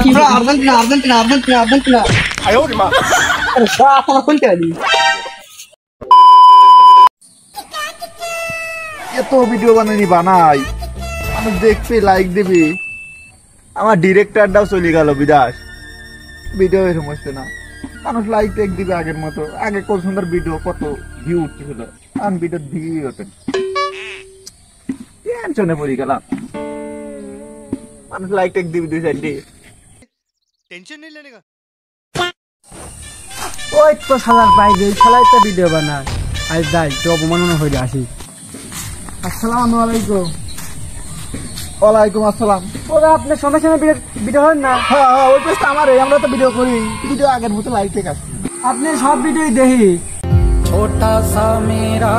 Argentina Argentina Argentina Argentina কোনটা এত video বানাই মানুষ দেখবে লাইক দেবে আমার ডিরেক্টরটাও চলে গেল বিদাস ভিডিও এরকম হচ্ছে না মানুষ লাইক টেক দিবে আগের মতো আগে কত সুন্দর ভিডিও কত ভিউ উঠছিল এখন ভিডিও ভিউ হতো টেনশনে পড়ে গেলাম মানুষ লাইক টেক দিবে 2 সাইডে टेंशन नहीं लेने का ওই তো শালার বাইরে শালাই তো ভিডিও বানায় আজ যাই তো অপমাননা হয়ে আসি আসসালামু আলাইকুম ওয়ালাইকুম আসসালাম ওরা আপনি সময় সময় ভিডিও হন না হ্যাঁ ওই তো আমার আমরা তো ভিডিও করি ভিডিও আগের মতো লাইক টেক আছে আপনি সব ভিডিওই দেখি छोटा सा मेरा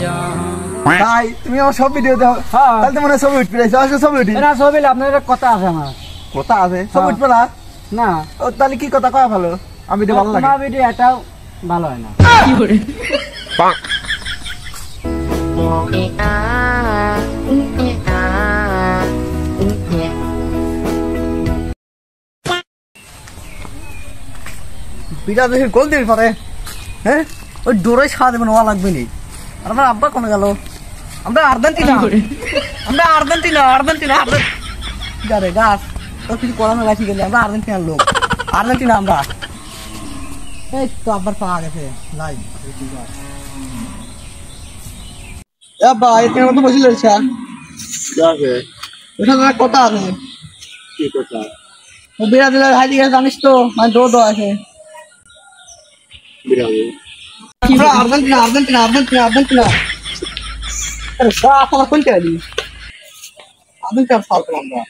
जहां তাই তুমি আমার সব ভিডিও দাও তাহলে তো মনে ছবি উঠবে আজকে ছবি উঠি না ছবি আপনার একটা কথা আছে আমার কথা আছে ছবি উঠবে না না ও তাহলে কি কথা কয় ভালো আমি ভিডিও ভালো লাগে তোমার ভিডিও এটাও ভালো হয় না বিটা দেখে গোল দিবি পারে হ্যাঁ ওই ডোরে ছাড়া দেবেন ওয়া লাগবে নি আর আমার আব্বা কোনে গেল আমরা আর্জেন্টিনা আমরা আর্জেন্টিনা আর্জেন্টিনা গারে গাছ তো কিছু করানো রাখি গেলে আমরা আর্জেন্টিনার লোক আর্জেন্টিনা আমরা এই তো আবার পাওয়া গেছে লাইভ এ ভাই তুমি মত বসে রয়েছে কি আছে এটা না কথা আছে কি কথা ও বিরা দিলে হাই দিকে জানিস তো মানে দো আছে আমরা আর্জেন্টিনা আর্জেন্টিনা আর্জেন্টিনা আর্জেন্টিনা আরে সাফা কোনটা দি আর্জেন্টিনা ফালতু আমরা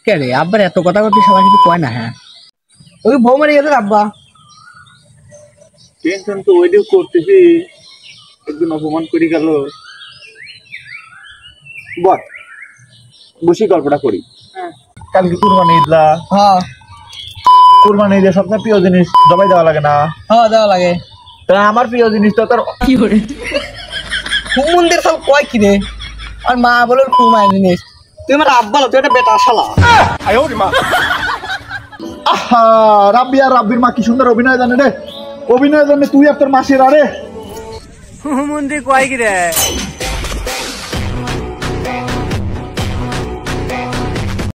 কে রে আব্বার এত কথা করতে সবাই কিছু কয় না হ্যাঁ ওই বউ মারি গেছে আব্বা টেনশন তো ওইটাও করতেছি একদিন অপমান করে গেল বল বসি গল্পটা করি কালকে কুরবানি ঈদলা হ্যাঁ কুরবানি ঈদের সবচেয়ে প্রিয় জিনিস জবাই দেওয়া লাগে না হ্যাঁ দেওয়া লাগে তা আমার প্রিয় জিনিসটা তোর কি করে মন্দির সব কয় কি রে আর মা বলে কুমায় জিনিস তুই আমার আব্বা তুই একটা বেটা শালা আহা রাব্বি আর রাব্বির মা কি সুন্দর অভিনয় জানে রে অভিনয় জানে তুই আর তোর মাসির আরে মন্দির কয় কি রে